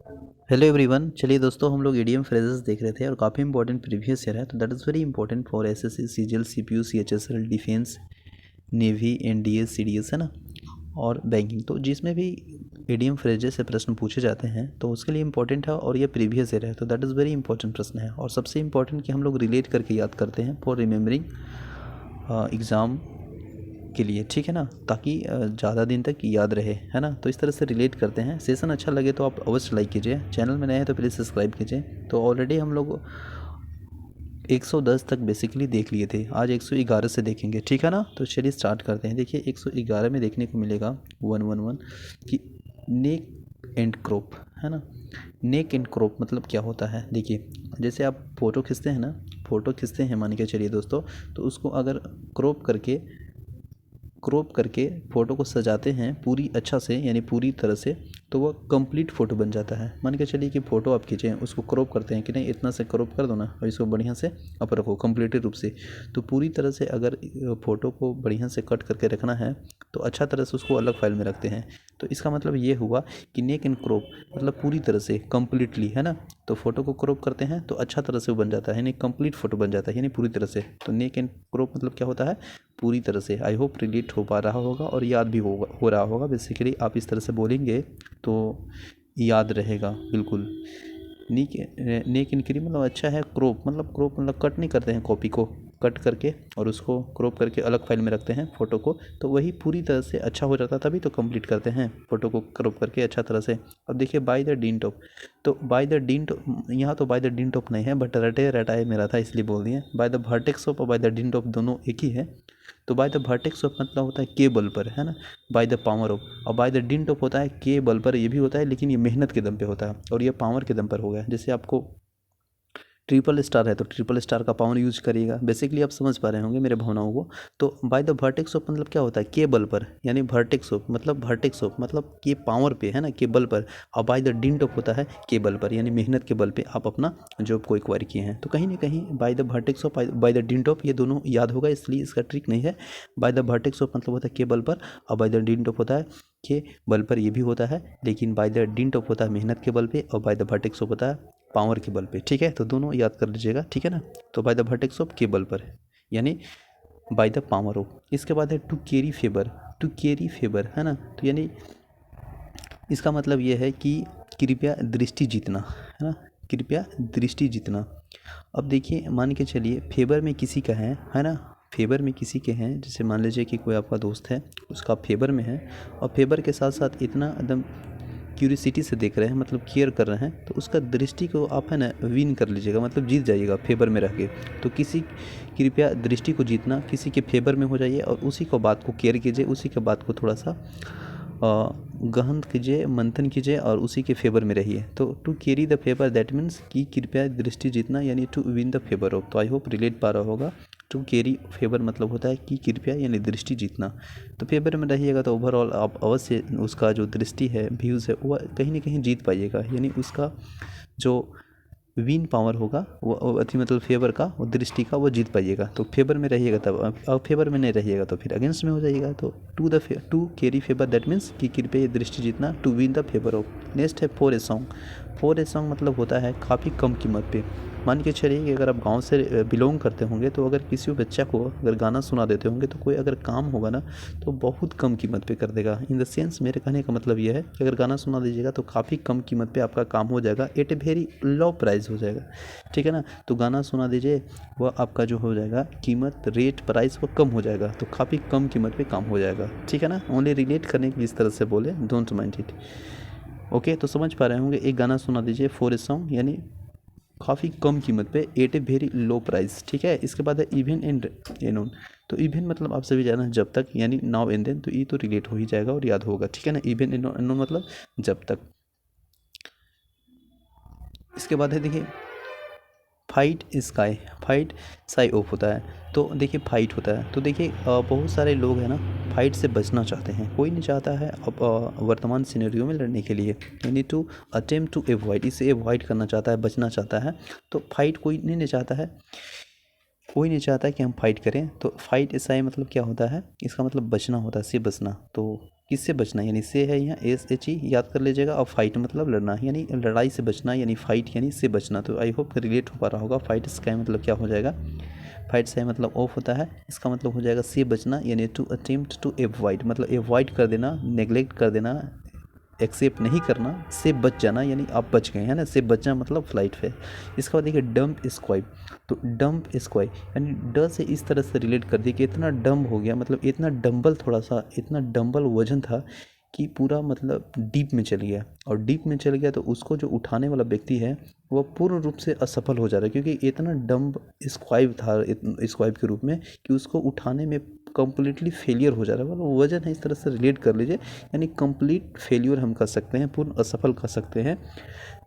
Hello everyone. चलिए दोस्तों, हम लोग ईडीएम फ्रेजेस देख रहे थे और काफ़ी इंपॉर्टेंट प्रीवियस ईयर है, तो that is very important for SSC, CGL, CPU, CHSL, defence, navy, NDS, CDS, है ना, और बैंकिंग। तो जिसमें भी ईडीएम फ्रेजेस से प्रश्न पूछे जाते हैं तो उसके लिए इंपॉर्टेंट है और ये प्रीवियस ईयर है, तो दैट इज़ वेरी इंपॉर्टेंट प्रश्न है। और सबसे इंपॉर्टेंट कि हम लोग रिलेट करके याद करते हैं फॉर रिमेम्बरिंग एग्ज़ाम के लिए, ठीक है ना, ताकि ज़्यादा दिन तक याद रहे, है ना। तो इस तरह से रिलेट करते हैं। सेशन अच्छा लगे तो आप अवश्य लाइक कीजिए, चैनल में नए हैं तो प्लीज़ सब्सक्राइब कीजिए। तो ऑलरेडी हम लोग 110 तक बेसिकली देख लिए थे, आज 111 से देखेंगे, ठीक है ना। तो चलिए स्टार्ट करते हैं। देखिए 111 में देखने को मिलेगा 111 कि नेक एंड क्रॉप, है ना। नेक एंड क्रॉप मतलब क्या होता है। देखिए जैसे आप फ़ोटो खींचते हैं ना, फ़ोटो खींचते हैं मान के चलिए दोस्तों, तो उसको अगर क्रॉप करके फ़ोटो को सजाते हैं पूरी अच्छा से, यानी पूरी तरह से, तो वह कंप्लीट फ़ोटो बन जाता है। मान के चलिए कि फ़ोटो आप खींचे, उसको क्रॉप करते हैं कि नहीं, इतना से क्रॉप कर दो ना और इसको बढ़िया से अप रखो कंप्लीटेड रूप से। तो पूरी तरह से अगर फ़ोटो को बढ़िया से कट करके रखना है तो अच्छा तरह से उसको अलग फाइल में रखते हैं। तो इसका मतलब ये हुआ कि नेक एंड क्रॉप मतलब पूरी तरह से कम्प्लीटली, है ना। तो फ़ोटो को क्रॉप करते हैं तो अच्छा तरह से वो बन जाता है, यानी कंप्लीट फ़ोटो बन जाता है, यानी पूरी तरह से। तो नेक एंड क्रॉप मतलब क्या होता है, पूरी तरह से। आई होप रिलेट हो पा रहा होगा और याद भी हो रहा होगा। बेसिकली आप इस तरह से बोलेंगे तो याद रहेगा बिल्कुल। नीक नेक एंड क्री मतलब अच्छा है, क्रॉप मतलब कट नहीं करते हैं कॉपी को, कट करके और उसको क्रॉप करके अलग फाइल में रखते हैं फ़ोटो को, तो वही पूरी तरह से अच्छा हो जाता, तभी तो कंप्लीट करते हैं फ़ोटो को क्रॉप करके अच्छा तरह से। अब देखिए बाय द डीन टॉप, तो बाय द डीन टॉप, यहाँ तो बाय द डीन टॉप नहीं है बट रटे रटाए मेरा था इसलिए बोल दिए। बाय द वर्टेक्स ऑफ और बाय द डीन टॉप दोनों एक ही है। तो बाय द वर्टेक्स ऑफ मतलब होता है के बल पर, है ना, बाय द पावर ऑफ। और बाय द डिंट ऑफ होता है के बल पर, ये भी होता है लेकिन ये मेहनत के दम पे होता है और ये पावर के दम पर हो गया। जैसे आपको ट्रिपल स्टार है तो ट्रिपल स्टार का पावर यूज करिएगा। बेसिकली आप समझ पा रहे होंगे मेरे भावनाओं को। तो बाय द वर्टेक्स ऑफ मतलब क्या होता है, के बल पर, यानी वर्टेक्स ऑफ मतलब के पावर पे, है ना, के बल पर। और बाय द डिंट ऑफ होता है के बल पर, यानी मेहनत के बल पे आप अपना जॉब को एक्वायर किए हैं। तो कहीं ना कहीं by the vertex of, by the didn't of, ये दोनों याद होगा, इसलिए इसका ट्रिक नहीं है। बाय द वर्टेक्स ऑफ मतलब होता है के बल पर, और बाय द डिंट ऑफ होता है के बल पर, ये भी होता है, लेकिन बाय द डिंट ऑफ होता है मेहनत के बल पे, और बाय द वर्टेक्स ऑफ होता है पावर के बल पे, ठीक है। तो दोनों याद कर लीजिएगा, ठीक है ना। तो बाय द वर्टेक्स ऑफ के बल पर, यानी बाय द पावर ऑफ। इसके बाद है to carry favour, to carry favour, है ना। तो यानी इसका मतलब ये है कि कृपया दृष्टि जीतना, है ना, कृपया दृष्टि जीतना। अब देखिए मान के चलिए फेवर में किसी का है ना, फेवर में किसी के हैं, जैसे मान लीजिए कि कोई आपका दोस्त है, उसका फेवर में है, और फेवर के साथ साथ इतना एकदम क्यूरियसिटी से देख रहे हैं, मतलब केयर कर रहे हैं, तो उसका दृष्टि को आप, है ना, विन कर लीजिएगा, मतलब जीत जाइएगा फेवर में रह के। तो किसी कृपया दृष्टि को जीतना, किसी के फेवर में हो जाइए और उसी को बात को केयर कीजिए, उसी के बात को थोड़ा सा गहन कीजिए, मंथन कीजिए और उसी के फेवर में रहिए। तो to carry the favour that means कि कृपया दृष्टि जीतना, यानी to win the favour of. तो आई होप रिलेट पा रहा होगा। टू कैरी फेवर मतलब होता है कि कृपया यानी दृष्टि जीतना। तो फेवर में रहिएगा तो ओवरऑल आप अवश्य उसका जो दृष्टि है, व्यूज़ है, वो कहीं ना कहीं जीत पाइएगा, यानी उसका जो विन पावर होगा वो अति मतलब फेवर का, वो दृष्टि का, वो जीत पाइएगा। तो फेवर में रहिएगा तब, अब फेवर में नहीं रहिएगा तो फिर अगेंस्ट में हो जाइएगा। तो to carry favour that means कि कृपया ये दृष्टि जीतना, to win the favour of. Next है for a song. For a song मतलब होता है काफ़ी कम कीमत पे। मान के चलिए कि अगर आप गांव से बिलोंग करते होंगे तो अगर किसी बच्चा को अगर गाना सुना देते होंगे तो कोई अगर काम होगा ना तो बहुत कम कीमत पे कर देगा। इन द सेंस मेरे कहने का मतलब ये है कि अगर गाना सुना दीजिएगा तो काफ़ी कम कीमत पे आपका काम हो जाएगा, at a very low price हो जाएगा, ठीक है ना। तो गाना सुना दीजिए, वह आपका जो हो जाएगा कीमत, रेट, प्राइस वो कम हो जाएगा, तो काफ़ी कम कीमत पे काम हो जाएगा, ठीक है ना। ओनली रिलेट करने के लिए इस तरह से बोले, डोंट माइंड इट। ओके, तो समझ पा रहे होंगे। एक गाना सुना दीजिए फॉर ए सॉन्ग, यानी काफ़ी कम कीमत पे, at a very low price, ठीक है। इसके बाद है इवन एंड एनोन। तो इवन मतलब आप सभी जाना जब तक, यानी नाउ एंड देन, तो ये तो रिलेट हो ही जाएगा और याद होगा, ठीक है ना। इवन एनोन मतलब जब तक। इसके बाद है देखिए fight sky, fight sigh of होता है। तो देखिए फाइट होता है, तो देखिए बहुत सारे लोग हैं ना फाइट से बचना चाहते हैं, कोई नहीं चाहता है अब वर्तमान सिनेरियो में लड़ने के लिए, यानी टू अटेम्प्ट टू एवॉइड, इसे एवॉइड करना चाहता है, बचना चाहता है। तो फाइट कोई नहीं चाहता है, कोई नहीं चाहता कि हम फाइट करें। तो फाइट ऐसा है मतलब क्या होता है, इसका मतलब बचना होता है, से बचना। तो किससे बचना यानी से है यहाँ SHE याद कर लीजिएगा। और फाइट मतलब लड़ना यानी लड़ाई से बचना यानी फाइट यानी से बचना। तो आई होप रिलेट हो पा रहा होगा। फाइट स्काई मतलब क्या हो जाएगा, फाइट से मतलब ऑफ होता है, इसका मतलब हो जाएगा से बचना यानी टू अटेम्प्ट टू एवॉइड मतलब एवॉइड कर देना, नेग्लेक्ट कर देना, एक्सेप्ट नहीं करना, से बच जाना यानी आप बच गए है ना। से बचना मतलब फ्लाइट पे। इसके बाद देखिए डंप स्क्वाइब। तो डंप स्क्वाइब यानी ड से इस तरह से रिलेट कर दिया कि इतना डंप हो गया मतलब इतना डंबल, थोड़ा सा इतना डंबल वजन था कि पूरा मतलब डीप में चल गया। और डीप में चल गया तो उसको जो उठाने वाला व्यक्ति है वह पूर्ण रूप से असफल हो जा रहा है, क्योंकि इतना डंब स्क्वाइब था स्क्वाइब के रूप में कि उसको उठाने में कंप्लीटली फेलियर हो जा रहा है। मतलब वजन है, इस तरह से रिलेट कर लीजिए यानी कंप्लीट फेलियर हम कर सकते हैं, पूर्ण असफल कर सकते हैं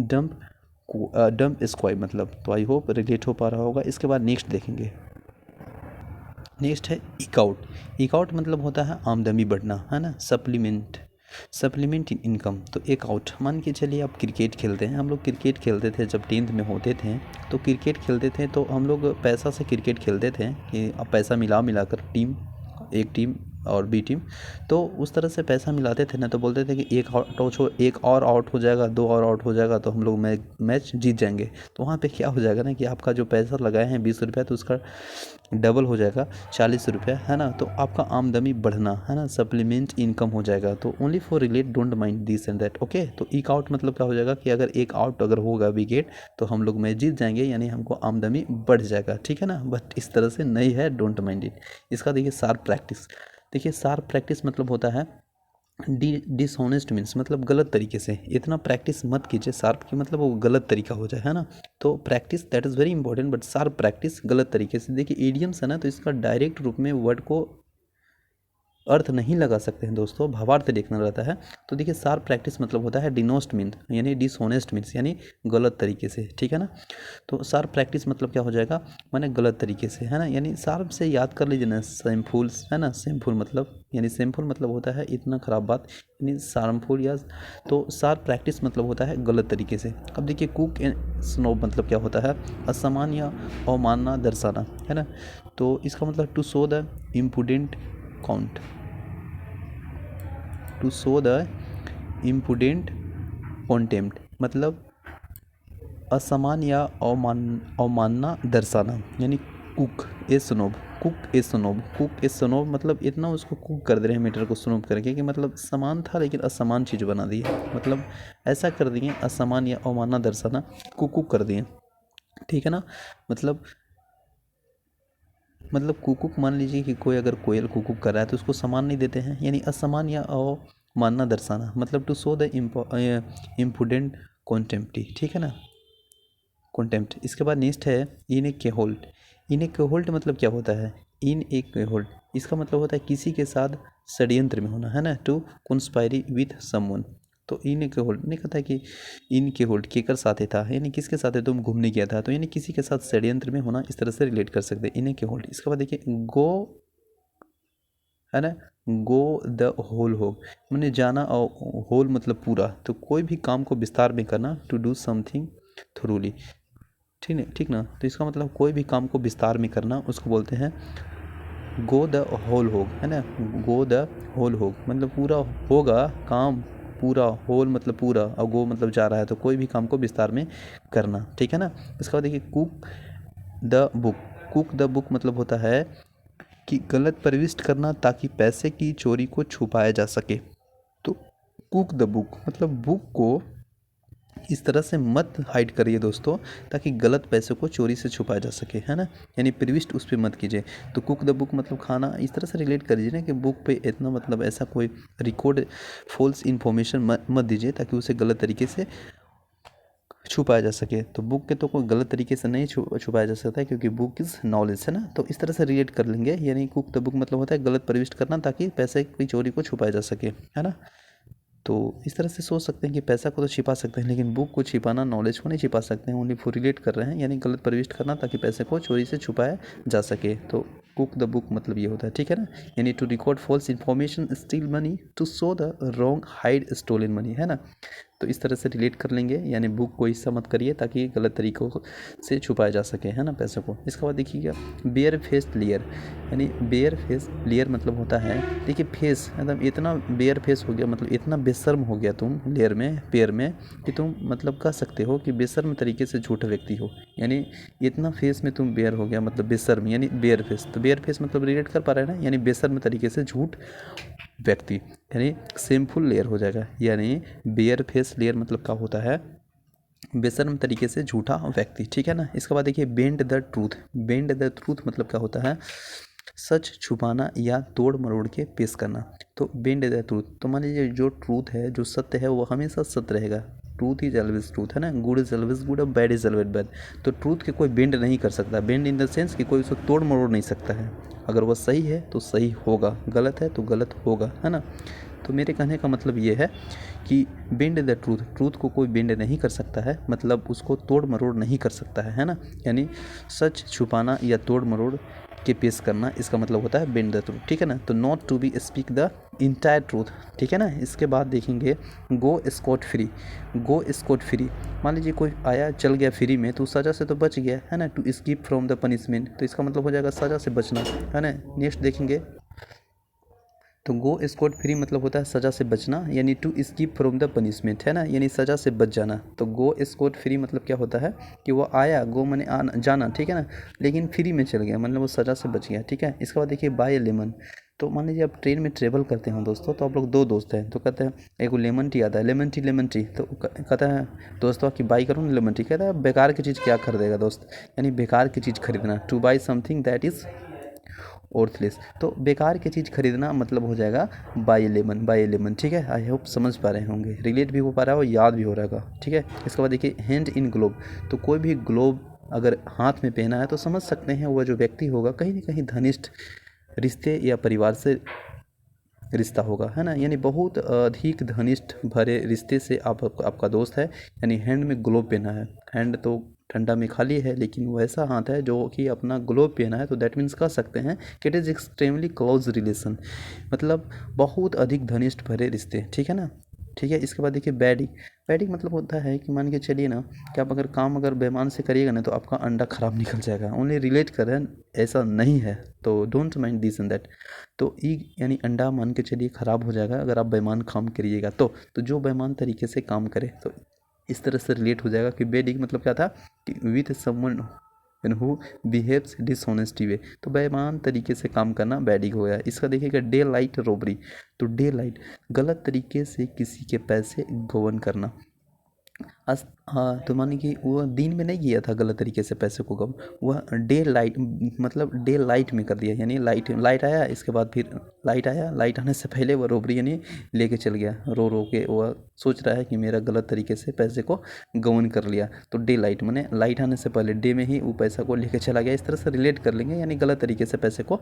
डंप स्क्वाइब मतलब। तो आई होप रिलेट हो पा रहा होगा। इसके बाद नेक्स्ट देखेंगे, नेक्स्ट है इकआउट। इकआउट मतलब होता है आमदनी बढ़ना है ना, सप्लीमेंट इन इनकम। तो एक आउट मान के चलिए आप क्रिकेट खेलते हैं, हम लोग क्रिकेट खेलते थे जब 10th में होते थे। तो क्रिकेट खेलते थे तो हम लोग पैसा से क्रिकेट खेलते थे कि अब पैसा मिला कर टीम, एक टीम और बी टीम, तो उस तरह से पैसा मिलाते थे ना। तो बोलते थे कि एक और आउट हो जाएगा, 2 और आउट हो जाएगा तो हम लोग मैच जीत जाएंगे। तो वहाँ पे क्या हो जाएगा ना कि आपका जो पैसा लगाए हैं 20 रुपया तो उसका डबल हो जाएगा 40 रुपया है ना। तो आपका आमदनी बढ़ना है ना, सप्लीमेंट इनकम हो जाएगा। तो only for relate, don't mind this and that. Okay, तो एक आउट मतलब क्या हो जाएगा कि अगर एक आउट अगर होगा विकेट तो हम लोग मैच जीत जाएंगे यानी हमको आमदनी बढ़ जाएगा, ठीक है ना। बट इस तरह से नहीं है, डोंट माइंड इट। इसका देखिए शार्प प्रैक्टिस। देखिए शार्प प्रैक्टिस मतलब होता है डिसऑनेस्ट मीन्स मतलब गलत तरीके से। इतना प्रैक्टिस मत कीजिए शार्प की मतलब वो गलत तरीका हो जाए है ना। तो practice that is very important, but sharp practice गलत तरीके से। देखिए इडियम्स है ना, तो इसका डायरेक्ट रूप में वर्ड को अर्थ नहीं लगा सकते हैं दोस्तों, भावार्थ देखना रहता है। तो देखिए शार्प प्रैक्टिस मतलब होता है डिनोस्ट मीन्स यानी डिसऑनेस्ट मीन्स यानी गलत तरीके से, ठीक है ना। तो शार्प प्रैक्टिस मतलब क्या हो जाएगा, माने गलत तरीके से है ना। यानी शार्प से याद कर लीजिए ना, सेमफुल है ना। सेमफुल मतलब यानी सेमफुल मतलब होता है इतना खराब बात, यानी शार्मफुल या। तो शार्प प्रैक्टिस मतलब होता है गलत तरीके से। अब देखिए कुक एंड स्नोब मतलब क्या होता है, असमान या अवमानना दर्शाना है ना। तो इसका मतलब to show the impudent count, to show the impudent contempt मतलब असमान या अवमानना दर्शाना। यानी cook a snob, cook a snob, cook a snob मतलब इतना उसको कुक कर दे रहे हैं मीटर को स्नोब करके कि मतलब समान था लेकिन असमान चीज़ बना दी है। मतलब ऐसा कर दिए असमान या अवमानना दर्शाना, कुक कर दिए, ठीक है ना। मतलब कुकुक मान लीजिए कि कोई अगर कोयल कुकुक कर रहा है तो उसको समान नहीं देते हैं, यानी असमान या अवमानना दर्शाना मतलब टू शो द इम्पुडेंट कॉन्टेम्प्टी, ठीक है ना, कॉन्टेम्प्ट। इसके बाद नेक्स्ट है इन ए केहोल्ट। इन ए केहोल्ट मतलब क्या होता है, इन ए केहोल्ट इसका मतलब होता है किसी के साथ षड्यंत्र में होना है ना, टू कंस्पायरी विथ समवन। तो इन के होल्ड नहीं कहता है कि इन के होल्ड केकर साथ था यानी किसके साथ है, तुम घूमने गया था तो यानी किसी के साथ षड्यंत्र में होना, इस तरह से रिलेट कर सकते हैं इन के होल्ड। इसके बाद देखिए गो है ना, गो द होल हो मैंने जाना और होल मतलब पूरा। तो कोई भी काम को विस्तार में करना, टू डू समथिंग थ्रूली, ठीक है, ठीक ना। तो इसका मतलब कोई भी काम को विस्तार में करना उसको बोलते हैं गो द होल होग है ना। गो द होल होग मतलब पूरा होगा काम, पूरा होल मतलब पूरा, और गो मतलब जा रहा है, तो कोई भी काम को विस्तार में करना, ठीक है ना। इसके बाद देखिए cook the book. Cook the book मतलब होता है कि गलत प्रविष्ट करना ताकि पैसे की चोरी को छुपाया जा सके। तो कुक द बुक मतलब बुक को इस तरह से मत हाइड करिए दोस्तों ताकि गलत पैसे को चोरी से छुपाया जा सके, है ना। यानी प्रविष्ट उस पर मत कीजिए। तो कुक द बुक मतलब खाना, इस तरह से रिलेट कर दीजिए ना कि बुक पे इतना मतलब ऐसा कोई रिकॉर्ड फॉल्स इन्फॉर्मेशन मत दीजिए ताकि उसे गलत तरीके से छुपाया जा सके। तो बुक के तो कोई गलत तरीके से नहीं छुपाया जा सकता है क्योंकि बुक इज़ नॉलेज, है ना। तो इस तरह से रिलेट कर लेंगे, यानी कुक द बुक मतलब होता है गलत प्रविष्ट करना ताकि पैसे की चोरी को छुपाया जा सके, है ना। तो इस तरह से सोच सकते हैं कि पैसा को तो छिपा सकते हैं लेकिन बुक को छिपाना, नॉलेज को नहीं छिपा सकते हैं। ओनली फॉर रिलेट कर रहे हैं यानी गलत प्रविष्ट करना ताकि पैसे को चोरी से छुपाया जा सके। तो कुक द बुक मतलब ये होता है, ठीक है ना। यानी to record false information, steal money, to show the wrong, hide stolen money, है ना। तो इस तरह से रिलेट कर लेंगे, यानी बुक को हिस्सा मत करिए ताकि गलत तरीक़ों से छुपाया जा सके, है ना, पैसों को। इसके बाद देखिएगा बेयर फेस लेयर, यानी बेयर फेस लेयर मतलब होता है, देखिए फेस मतलब इतना बेयर फेस हो गया, मतलब इतना बेशर्म हो गया तुम लेयर में पेयर में कि तुम मतलब कह सकते हो कि बेशर्म तरीके से झूठा व्यक्ति हो, यानी इतना फेस में तुम बेयर हो गया मतलब बेशर्म, यानी बेयर फेस। तो बेयर फेस मतलब रिलेट कर पा रहे हैं ना, यानी बेशर्म तरीके से झूठ व्यक्ति, यानी सेमफुल लेयर हो जाएगा। यानी बेयर फेस लेयर मतलब क्या होता है, बेशर्म तरीके से झूठा व्यक्ति, ठीक है ना। इसके बाद देखिए bend the truth, bend the truth मतलब क्या होता है, सच छुपाना या तोड़ मरोड़ के पेश करना। तो बेंड द ट्रूथ, तो मान लीजिए जो ट्रूथ है, जो सत्य है वो हमेशा सत्य रहेगा, ट्रूथ इज ऑलवेज ट्रूथ, है ना, गुड इज ऑलवेज गुड और बैड इज ऑलवेज बैड। तो ट्रूथ के कोई बेंड नहीं कर सकता, बेंड इन द सेंस कि कोई उसको तोड़ मरोड़ नहीं सकता है, अगर वह सही है तो सही होगा, गलत है तो गलत होगा, है ना। तो मेरे कहने का मतलब ये है कि बेंड द ट्रूथ, ट्रूथ को कोई बेंड नहीं कर सकता है, मतलब उसको तोड़ मरोड़ नहीं कर सकता है ना, यानी सच छुपाना या तोड़ मरोड़ के पेश करना, इसका मतलब होता है बेंड द ट्रूथ, ठीक है ना। तो not to be speak the entire truth, ठीक है ना। इसके बाद देखेंगे go scot free, go scot free, मान लीजिए कोई आया चल गया फ्री में तो सज़ा से तो बच गया, है ना। To skip from the punishment, तो इसका मतलब हो जाएगा सज़ा से बचना, है ना। नेक्स्ट देखेंगे तो गो स्कॉट फ्री मतलब होता है सज़ा से बचना, यानी to skip from the punishment, है ना, यानी सज़ा से बच जाना। तो गो स्कॉट फ्री मतलब क्या होता है कि वो आया, गो माने आना जाना, ठीक है ना, लेकिन फ्री में चल गया, मतलब वो सज़ा से बच गया, ठीक है। इसके बाद देखिए बाय लेमन, तो मान लीजिए आप ट्रेन में ट्रेवल करते हैं दोस्तों, तो आप लोग दो दोस्त हैं, तो कहते हैं एक लेमन टी आता है, लेमन टी, तो कहता है दोस्तों कि बाई करूँ लेमन टी, कहता है बेकार की चीज़ क्या खरीदेगा दोस्त, यानी बेकार की चीज़ खरीदना, two by something that is worthless. तो बेकार की चीज़ खरीदना मतलब हो जाएगा बाय लेमन, ठीक है। आई होप समझ पा रहे होंगे, रिलेट भी हो पा रहा है और याद भी हो रहा होगा, ठीक है। इसके बाद देखिए हैंड इन ग्लोब, तो कोई भी ग्लोब अगर हाथ में पहना है तो समझ सकते हैं वह जो व्यक्ति होगा कहीं ना कहीं घनिष्ठ रिश्ते या परिवार से रिश्ता होगा, है ना, यानी बहुत अधिक घनिष्ठ भरे रिश्ते से आपका दोस्त है, यानी हैंड में ग्लोव पहना है, हैंड तो ठंडा में खाली है लेकिन वो ऐसा हाथ है जो कि अपना ग्लोव पहना है, तो दैट मीन्स कह सकते हैं कि it is extremely close relation, मतलब बहुत अधिक घनिष्ठ भरे रिश्ते, ठीक है ना। ठीक है, इसके बाद देखिए बैडिंग, बैडिंग मतलब होता है कि मान के चलिए ना कि आप अगर बेईमान से करिएगा ना तो आपका अंडा ख़राब निकल जाएगा, ओनली रिलेट कर रहे हैं, ऐसा नहीं है, तो don't mind this and that. तो ईग यानी अंडा मान के चलिए ख़राब हो जाएगा अगर आप बेईमान काम करिएगा तो जो बेईमान तरीके से काम करे, तो इस तरह से रिलेट हो जाएगा कि बैडिंग मतलब क्या था कि with someone who behaves dishonesty way, तो बेईमान तरीके से काम करना बैडिंग हो गया। इसका देखिएगा डे लाइट रॉबरी, तो डे लाइट गलत तरीके से किसी के पैसे गबन करना। हाँ, तो मानिए कि वो दिन में नहीं किया था गलत तरीके से पैसे को गम, वह डे लाइट मतलब डे लाइट में कर दिया, यानी लाइट आया, इसके बाद फिर लाइट आया, लाइट आने से पहले वह रोबरी यानी लेके चल गया, रो रो के वह सोच रहा है कि मेरा गलत तरीके से पैसे को गवन कर लिया। तो डे लाइट माने लाइट आने से पहले डे में ही वो पैसा को लेके चला गया, इस तरह से रिलेट कर लेंगे, यानी गलत तरीके से पैसे को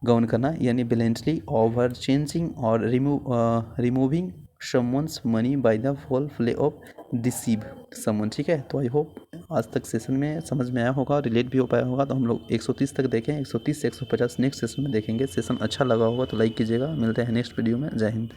गवन करना, यानी ब्लेंटली ओवर चेंजिंग और removing someone's money by the foul play of deceive someone, ठीक है। तो आई होप आज तक सेशन में समझ में आया होगा, रिलेट भी हो पाया होगा। तो हम लोग 130 तक देखें, 130 से 150 नेक्स्ट सेशन में देखेंगे। सेशन अच्छा लगा होगा तो लाइक कीजिएगा। मिलते हैं नेक्स्ट वीडियो में। जय हिंद।